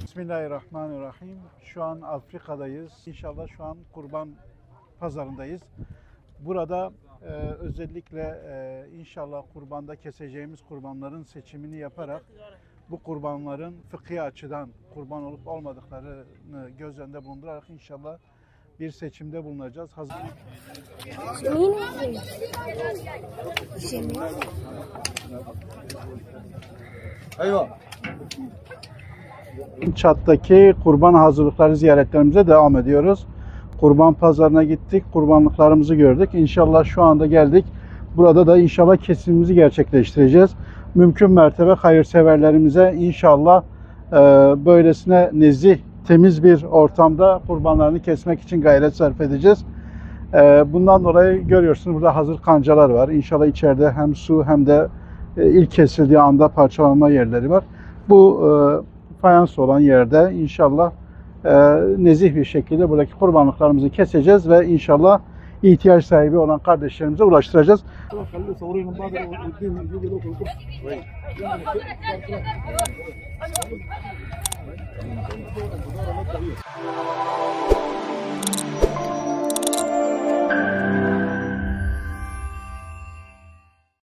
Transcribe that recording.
Bismillahirrahmanirrahim. Şu an Afrika'dayız. İnşallah şu an kurban pazarındayız. Burada özellikle inşallah kurbanda keseceğimiz kurbanların seçimini yaparak bu kurbanların fıkhi açıdan kurban olup olmadıklarını göz önünde bulundurarak inşallah bir seçimde bulunacağız. Eyvah. Çat'taki kurban hazırlıkları ziyaretlerimize devam ediyoruz. Kurban pazarına gittik, kurbanlıklarımızı gördük. İnşallah şu anda geldik. Burada da inşallah kesimimizi gerçekleştireceğiz. Mümkün mertebe hayırseverlerimize inşallah böylesine nezih, temiz bir ortamda kurbanlarını kesmek için gayret sarf edeceğiz. Bundan dolayı görüyorsunuz burada hazır kancalar var. İnşallah içeride hem su hem de ilk kesildiği anda parçalanma yerleri var. Bu fayans olan yerde inşallah nezih bir şekilde buradaki kurbanlıklarımızı keseceğiz ve inşallah ihtiyaç sahibi olan kardeşlerimize ulaştıracağız.